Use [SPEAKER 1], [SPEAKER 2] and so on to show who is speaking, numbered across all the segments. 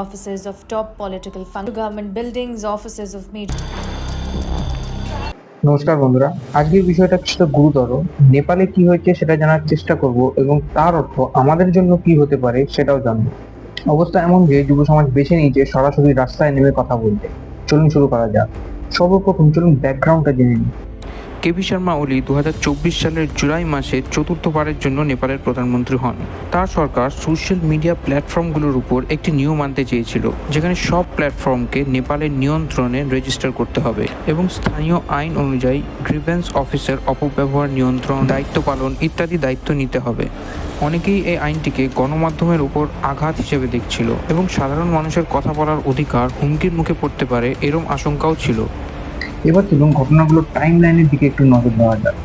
[SPEAKER 1] offices of top political functions, government buildings, offices of media.
[SPEAKER 2] নমস্কার বন্ধুরা, আজকের বিষয়টা কিছুটা গুরুতর। নেপালে কি হয়েছে সেটা জানার চেষ্টা করব এবং তার অর্থ আমাদের জন্য কি হতে পারে সেটাও জানবো। অবস্থা এমন যে যুব সমাজ বেছে নিয়েছে সরাসরি রাস্তায় নেমে কথা বলতে। চলুন শুরু করা যাক। সর্বপ্রথম চলুন ব্যাকগ্রাউন্ডটা জেনে নিই।
[SPEAKER 3] কেপি শর্মা ওলি 2024 সালের জুলাই মাসে চতুর্থবারের জন্য নেপালের প্রধানমন্ত্রী হন। তার সরকার সোশ্যাল মিডিয়া প্ল্যাটফর্মগুলোর উপর একটি নিয়ম আনতে চেয়েছিল, যেখানে সব প্ল্যাটফর্মকে নেপালের নিয়ন্ত্রণে রেজিস্টার করতে হবে এবং স্থানীয় আইন অনুযায়ী গ্রিভেন্স অফিসের অপব্যবহার নিয়ন্ত্রণ, দায়িত্ব পালন ইত্যাদি দায়িত্ব নিতে হবে। অনেকেই এই আইনটিকে গণমাধ্যমের উপর আঘাত হিসেবে দেখছিল এবং সাধারণ মানুষের কথা বলার অধিকার হুমকির মুখে পড়তে পারে এরম আশঙ্কাও ছিল।
[SPEAKER 2] এবার চলুন ঘটনাগুলোর টাইম লাইনের দিকে একটু নজর দেওয়া যাক।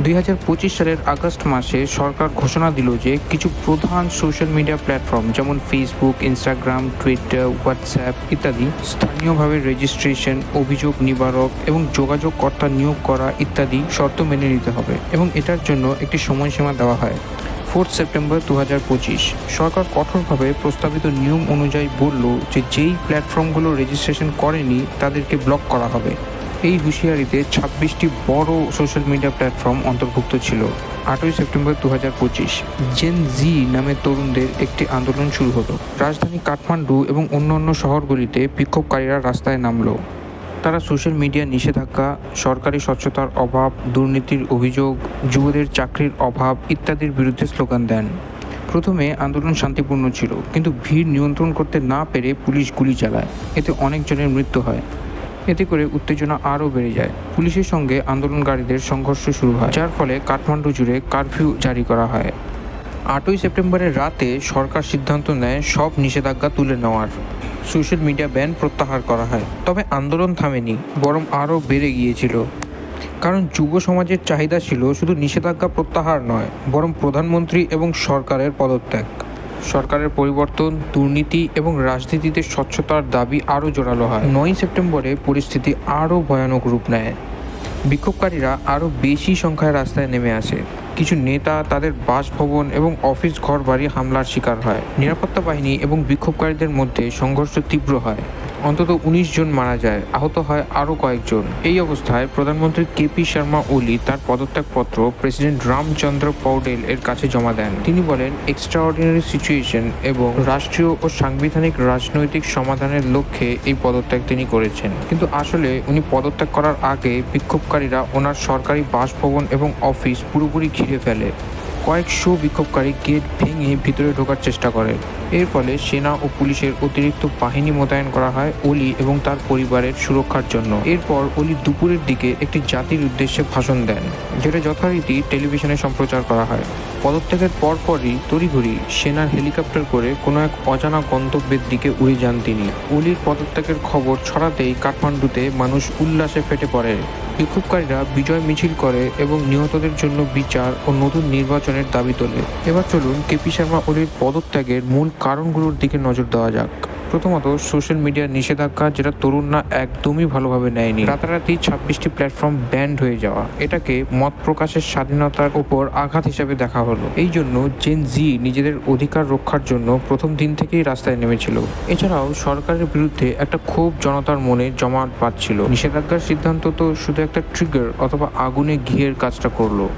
[SPEAKER 3] 2025 সালের আগস্ট মাসে সরকার ঘোষণা দিল যে কিছু প্রধান সোশ্যাল মিডিয়া প্ল্যাটফর্ম যেমন ফেসবুক, ইনস্টাগ্রাম, টুইটার, হোয়াটসঅ্যাপ ইত্যাদি স্থানীয়ভাবে রেজিস্ট্রেশন, অভিযোগ নিবারক এবং যোগাযোগকর্তা নিয়োগ করা ইত্যাদি শর্ত মেনে নিতে হবে এবং এটার জন্য একটি সময়সীমা দেওয়া হয়। 4 সেপ্টেম্বর 2025 সরকার কঠোরভাবে প্রস্তাবিত নিয়ম অনুযায়ী বলল যে যেই প্ল্যাটফর্মগুলো রেজিস্ট্রেশন করেনি তাদেরকে ব্লক করা হবে। এই হুঁশিয়ারিতে 26টি বড় সোশ্যাল মিডিয়া প্ল্যাটফর্ম অন্তর্ভুক্ত ছিল। 8 সেপ্টেম্বর 2025 জেন জি নামে তরুণদের একটি আন্দোলন শুরু হলো। রাজধানী কাঠমান্ডু এবং অন্যান্য শহরগুলিতে বিক্ষোভকারীরা রাস্তায় নামলো। তারা সোশ্যাল মিডিয়া নিষেধাজ্ঞা, সরকারি স্বচ্ছতার অভাব, দুর্নীতির অভিযোগ, যুবদের চাকরির অভাব ইত্যাদির বিরুদ্ধে স্লোগান দেন। প্রথমে আন্দোলন শান্তিপূর্ণ ছিল, কিন্তু ভিড় নিয়ন্ত্রণ করতে না পেরে পুলিশ গুলি চালায়। এতে অনেকজনের মৃত্যু হয়। এতে করে উত্তেজনা আরও বেড়ে যায়। পুলিশের সঙ্গে আন্দোলনকারীদের সংঘর্ষ শুরু হয়, যার ফলে কাঠমান্ডু জুড়ে কারফিউ জারি করা হয়। 8 সেপ্টেম্বরের রাতে সরকার সিদ্ধান্ত নেয় সব নিষেধাজ্ঞা তুলে নেওয়ার। সোশ্যাল মিডিয়া ব্যান প্রত্যাহার করা হয়। তবে আন্দোলন থামেনি, বরং আরও বেড়ে গিয়েছিল। কারণ যুব সমাজের চাহিদা ছিল শুধু নিষেধাজ্ঞা প্রত্যাহার নয়, বরং প্রধানমন্ত্রী এবং সরকারের পদত্যাগ। সরকারের পরিবর্তন, দুর্নীতি এবং রাজনীতিতে স্বচ্ছতার দাবি আরও জোরালো হয়। 9 সেপ্টেম্বরে পরিস্থিতি আরও ভয়ানক রূপ নেয়। বিক্ষোভকারীরা আরও বেশি সংখ্যায় রাস্তায় নেমে আসে। কিছু নেতা তাদের বাসভবন এবং অফিস ঘরবাড়ি হামলার শিকার হয়। নিরাপত্তা বাহিনী এবং বিক্ষোভকারীদের মধ্যে সংঘর্ষ তীব্র হয়। অন্তত 19 জন মারা যায়, আহত হয় আরও কয়েকজন। এই অবস্থায় প্রধানমন্ত্রী কেপি শর্মা ওলি তার পদত্যাগপত্র প্রেসিডেন্ট রামচন্দ্র পৌডেল এর কাছে জমা দেন। তিনি বলেন এক্সট্রাঅর্ডিনারি সিচুয়েশন এবং রাষ্ট্রীয় ও সাংবিধানিক রাজনৈতিক সমাধানের লক্ষ্যে এই পদত্যাগ তিনি করেছেন। কিন্তু আসলে উনি পদত্যাগ করার আগে বিক্ষোভকারীরা ওনার সরকারি বাসভবন এবং অফিস পুরোপুরি ঘিরে ফেলে। কয়েকশো বিক্ষোভকারী গেট ভেঙে ভিতরে ঢোকার চেষ্টা করে। এর ফলে সেনা ও পুলিশের অতিরিক্ত বাহিনী মোতায়েন করা হয় ওলি এবং তার পরিবারের সুরক্ষার জন্য। এরপর ওলি দুপুরের দিকে একটি জাতির উদ্দেশ্যে ভাষণ দেন, যেটা যথারীতি টেলিভিশনে সম্প্রচার করা হয়। পদত্যাগের পরপরই তড়িঘড়ি সেনার হেলিকপ্টার করে কোনো এক অজানা গন্তব্যের দিকে উড়ে যান তিনি। ওলির পদত্যাগের খবর ছড়াতেই কাঠমান্ডুতে মানুষ উল্লাসে ফেটে পড়ে। বিক্ষোভকারীরা বিজয় মিছিল করে এবং নিহতদের জন্য বিচার ও নতুন নির্বাচনের দাবি তোলে। এবার চলুন কেপি শর্মা ওলির পদত্যাগের মূল কারণগুলোর দিকে নজর দেওয়া যাক। প্রথমত, সোশ্যাল মিডিয়ার নিষেধাজ্ঞা, যেটা তরুণরা একদমই ভালোভাবে নেয়নি। রাতারাতি 26টি প্ল্যাটফর্ম ব্যান্ড হয়ে যাওয়া, এটাকে মত প্রকাশের স্বাধীনতার উপর আঘাত হিসেবে দেখা হলো। এই জন্য জেন জি নিজেদের অধিকার রক্ষার জন্য প্রথম দিন থেকেই রাস্তায় নেমেছিল। এছাড়াও সরকারের বিরুদ্ধে একটা ক্ষোভ জনতার মনে জমাট বাঁধছিল। নিষেধাজ্ঞার সিদ্ধান্ত তো শুধু একটা ট্রিগার অথবা আগুনে ঘিয়ের কাজটা করলো।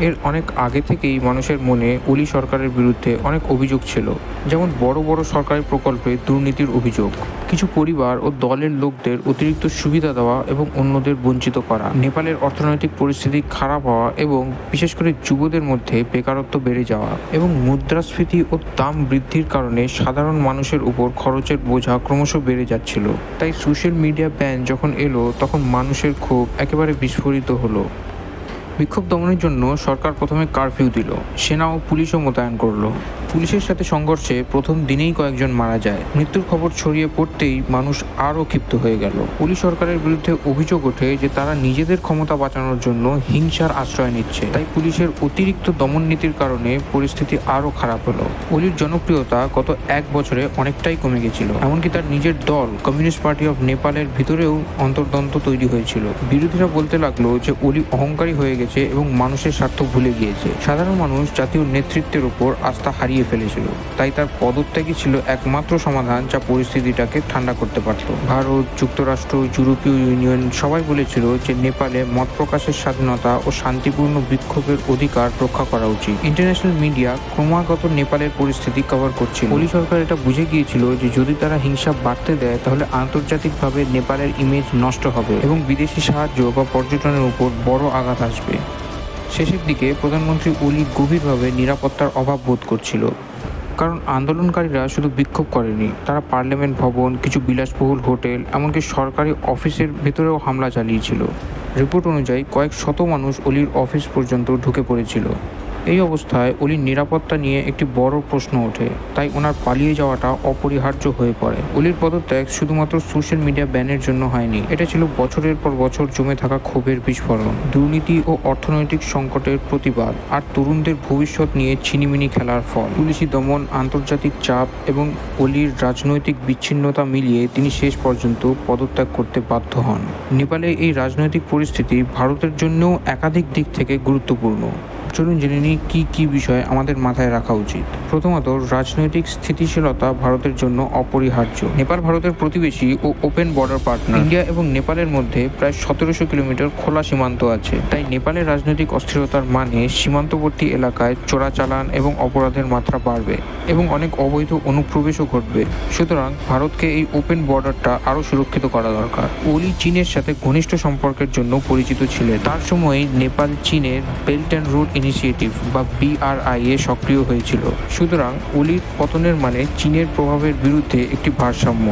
[SPEAKER 3] এর অনেক আগে থেকেই মানুষের মনে ওলি সরকারের বিরুদ্ধে অনেক অভিযোগ ছিল, যেমন বড় বড় সরকারি প্রকল্পে দুর্নীতির অভিযোগ, কিছু পরিবার ও দলের লোকদের অতিরিক্ত সুবিধা দেওয়া এবং অন্যদের বঞ্চিত করা, নেপালের অর্থনৈতিক পরিস্থিতি খারাপ হওয়া এবং বিশেষ করে যুবদের মধ্যে বেকারত্ব বেড়ে যাওয়া এবং মুদ্রাস্ফীতি ও দাম বৃদ্ধির কারণে সাধারণ মানুষের উপর খরচের বোঝা ক্রমশ বেড়ে যাচ্ছিল। তাই সোশ্যাল মিডিয়া ব্যান যখন এলো তখন মানুষের ক্ষোভ একেবারে বিস্ফোরিত হলো। বিক্ষোভ দমনের জন্য সরকার প্রথমে কারফিউ দিল, সেনা ও পুলিশও মোতায়েন করলো। পুলিশের সাথে সংঘর্ষে প্রথম দিনেই কয়েকজন মারা যায়। মৃত্যুর খবর ছড়িয়ে পড়তেই মানুষ আরও ক্ষিপ্ত হয়ে গেল। ওলি সরকারের বিরুদ্ধে অভিযোগ ওঠে যে তারা নিজেদের ক্ষমতা বাঁচানোর জন্য হিংসার আশ্রয় নিচ্ছে। তাই পুলিশের অতিরিক্ত দমন নীতির কারণে পরিস্থিতি আরও খারাপ হলো। ওলির জনপ্রিয়তা গত এক বছরে অনেকটাই কমে গেছিল। এমনকি তার নিজের দল কমিউনিস্ট পার্টি অফ নেপালের ভিতরেও অন্তর্দ্বন্দ্ব তৈরি হয়েছিল। বিরোধীরা বলতে লাগলো যে ওলি অহংকারী হয়ে গেছে এবং মানুষের স্বার্থ ভুলে গিয়েছে। সাধারণ মানুষ জাতীয় নেতৃত্বের উপর আস্থা হারিয়ে ফেলেছিল, তাই তার পদত্যাগই ছিল একমাত্র সমাধান যা পরিস্থিতিটাকে ঠান্ডা করতে পারত। ভারত, যুক্তরাষ্ট্র, ইউরোপীয় ইউনিয়ন সবাই বলেছিল যে নেপালে মত প্রকাশের স্বাধীনতা ও শান্তিপূর্ণ বিক্ষোভের অধিকার রক্ষা করা উচিত। ইন্টারন্যাশনাল মিডিয়া ক্রমাগত নেপালের পরিস্থিতি কভার করছিল। ওলি সরকার এটা বুঝে গিয়েছিল যে যদি তারা হিংসা বাড়তে দেয় তাহলে আন্তর্জাতিকভাবে নেপালের ইমেজ নষ্ট হবে এবং বিদেশি সাহায্য বা পর্যটনের উপর বড় আঘাত আসবে। শেষের দিকে প্রধানমন্ত্রী ওলি গভীরভাবে নিরাপত্তার অভাব বোধ করছিল, কারণ আন্দোলনকারীরা শুধু বিক্ষোভ করেনি, তারা পার্লামেন্ট ভবন, কিছু বিলাসবহুল হোটেল, এমনকি সরকারি অফিসের ভেতরেও হামলা চালিয়েছিল। রিপোর্ট অনুযায়ী কয়েক শত মানুষ ওলির অফিস পর্যন্ত ঢুকে পড়েছিল। এই অবস্থায় ওলির নিরাপত্তা নিয়ে একটি বড় প্রশ্ন ওঠে, তাই ওনার পালিয়ে যাওয়াটা অপরিহার্য হয়ে পড়ে। ওলির পদত্যাগ শুধুমাত্র সোশ্যাল মিডিয়া ব্যানের জন্য হয়নি, এটা ছিল বছরের পর বছর জমে থাকা ক্ষোভের বিস্ফোরণ, দুর্নীতি ও অর্থনৈতিক সংকটের প্রতিবাদ, আর তরুণদের ভবিষ্যৎ নিয়ে ছিনিমিনি খেলার ফল। পুলিশি দমন, আন্তর্জাতিক চাপ এবং ওলির রাজনৈতিক বিচ্ছিন্নতা মিলিয়ে তিনি শেষ পর্যন্ত পদত্যাগ করতে বাধ্য হন। নেপালে এই রাজনৈতিক পরিস্থিতি ভারতের জন্যও একাধিক দিক থেকে গুরুত্বপূর্ণ। চলুন জেনে নিই কী বিষয় আমাদের মাথায় রাখা উচিত। প্রথমত, রাজনৈতিক স্থিতিশীলতা ভারতের জন্য অপরিহার্য। নেপাল ভারতের প্রতিবেশী ও ওপেন বর্ডার পার্টনার। ইন্ডিয়া এবং নেপালের মধ্যে প্রায় 1700 কিলোমিটার খোলা সীমান্ত আছে, তাই নেপালের রাজনৈতিক অস্থিরতার মানে সীমান্তবর্তী এলাকায় চোরাচালান এবং অপরাধের মাত্রা বাড়বে এবং অনেক অবৈধ অনুপ্রবেশও ঘটবে। সুতরাং ভারতকে এই ওপেন বর্ডারটা আরও সুরক্ষিত করা দরকার। ওলি চীনের সাথে ঘনিষ্ঠ সম্পর্কের জন্য পরিচিত ছিলেন। তার সময়ে নেপাল চীনের বেল্ট অ্যান্ড রোড ইনিশিয়েটিভ বা BRI এ সক্রিয় হয়েছিল। সুতরাং ওলির পতনের মানে চীনের প্রভাবের বিরুদ্ধে একটি ভারসাম্য।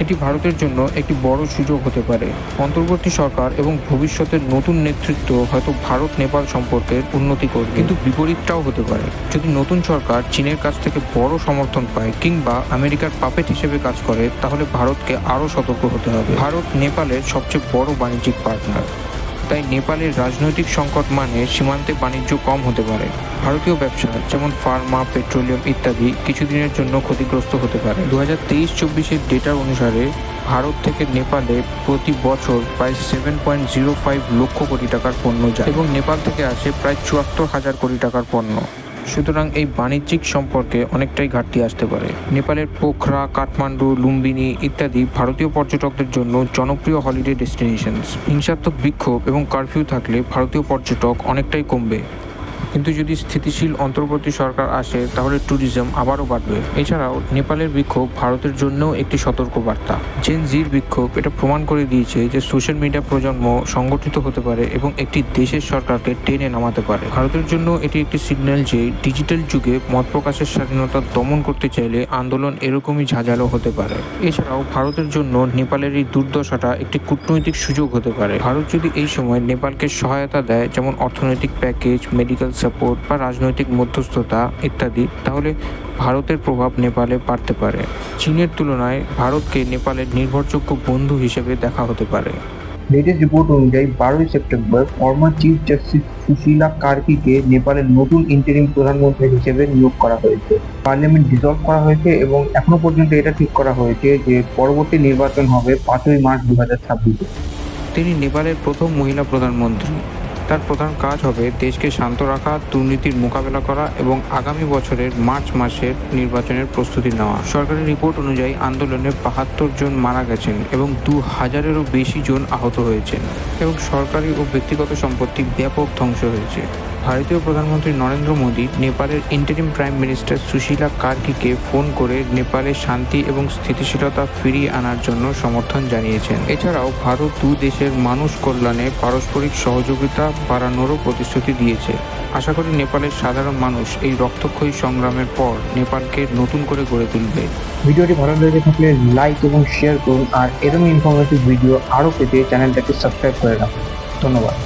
[SPEAKER 3] এটি ভারতের জন্য একটি বড় সুযোগ হতে পারে। অন্তর্বর্তী সরকার এবং ভবিষ্যতের নতুন নেতৃত্ব হয়তো ভারত নেপাল সম্পর্কের উন্নতি করবে, কিন্তু বিপরীতটাও হতে পারে। যদি নতুন সরকার চীনের কাছ থেকে বড় সমর্থন পায় কিংবা আমেরিকার পাপেট হিসেবে কাজ করে, তাহলে ভারতকে আরও সতর্ক হতে হবে। ভারত নেপালের সবচেয়ে বড় বাণিজ্যিক পার্টনার, তাই নেপালের রাজনৈতিক সংকট মানে সীমান্তে বাণিজ্য কম হতে পারে। ভারতীয় ব্যবসা যেমন ফার্মা, পেট্রোলিয়াম ইত্যাদি কিছুদিনের জন্য ক্ষতিগ্রস্ত হতে পারে। 2023-24 ডেটার অনুসারে ভারত থেকে নেপালে প্রতি বছর প্রায় 7.05 লক্ষ কোটি টাকার পণ্য যায় এবং নেপাল থেকে আসে প্রায় 74,000 কোটি টাকার পণ্য। সুতরাং এই বাণিজ্যিক সম্পর্কে অনেকটাই ঘাটতি আসতে পারে। নেপালের পোখরা, কাঠমান্ডু, লুম্বিনী ইত্যাদি ভারতীয় পর্যটকদের জন্য জনপ্রিয় হলিডে ডেস্টিনেশনস। হিংসাত্মক বিক্ষোভ এবং কারফিউ থাকলে ভারতীয় পর্যটক অনেকটাই কমবে, কিন্তু যদি স্থিতিশীল অন্তর্বর্তী সরকার আসে তাহলে ট্যুরিজম আবারও বাড়বে। এছাড়াও নেপালের বিক্ষোভ ভারতের জন্যও একটি সতর্কবার্তা। জেন জির বিক্ষোভ এটা প্রমাণ করে দিয়েছে যে সোশ্যাল মিডিয়া প্রজন্ম সংগঠিত হতে পারে এবং একটি দেশের সরকারকে টেনে নামাতে পারে। ভারতের জন্য এটি একটি সিগন্যাল যে ডিজিটাল যুগে মত প্রকাশের স্বাধীনতা দমন করতে চাইলে আন্দোলন এরকমই ঝাঁঝালো হতে পারে। এছাড়াও ভারতের জন্য নেপালের এই দুর্দশাটা একটি কূটনৈতিক সুযোগ হতে পারে। ভারত যদি এই সময় নেপালকে সহায়তা দেয়, যেমন অর্থনৈতিক প্যাকেজ, মেডিকেল সাপোর্ট বা রাজনৈতিক মধ্যস্থতা ইত্যাদি, তাহলে ভারতের প্রভাব নেপালে বাড়তে পারে। চীনের তুলনায় ভারতকে নেপালের নির্ভরযোগ্য বন্ধু হিসেবে দেখা হতে পারে।
[SPEAKER 2] লেটেস্ট রিপোর্ট অনুযায়ী 12 September former chief justice Sushila কার্কিকে নেপালের নতুন ইন্টারিম প্রধানমন্ত্রী হিসেবে নিয়োগ করা হয়েছে। পার্লামেন্ট ডিসলভ করা হয়েছে এবং এখনো পর্যন্ত এটা ঠিক করা হয়েছে যে পরবর্তী নির্বাচন হবে 5ই মার্চ 2026-এ।
[SPEAKER 3] তিনি নেপালের প্রথম মহিলা প্রধানমন্ত্রী। তার প্রধান কাজ হবে দেশকে শান্ত রাখা, দুর্নীতির মোকাবেলা করা এবং আগামী বছরের মার্চ মাসের নির্বাচনের প্রস্তুতি নেওয়া। সরকারি রিপোর্ট অনুযায়ী আন্দোলনে 72 জন মারা গেছেন এবং 2000-এরও বেশি জন আহত হয়েছেন এবং সরকারি ও ব্যক্তিগত সম্পত্তি ব্যাপক ধ্বংস হয়েছে। ভারতীয় প্রধানমন্ত্রী নরেন্দ্র মোদী নেপালের ইন্টারিম প্রাইম মিনিস্টার সুশীলা কার্কিকে ফোন করে নেপালে শান্তি এবং স্থিতিশীলতা ফিরিয়ে আনার জন্য সমর্থন জানিয়েছেন। এছাড়াও ভারত দু দেশের মানুষ কল্যাণে পারস্পরিক সহযোগিতা বাড়ানোরও প্রতিশ্রুতি দিয়েছে। আশা করি নেপালের সাধারণ মানুষ এই রক্তক্ষয়ী সংগ্রামের পর নেপালকে নতুন করে গড়ে তুলবে।
[SPEAKER 2] ভিডিওটি ভালো লেগে থাকলে লাইক এবং শেয়ার করুন, আর এরকম ইনফরমেটিভ ভিডিও আরও পেতে চ্যানেলটাকে সাবস্ক্রাইব করে রাখুন। ধন্যবাদ।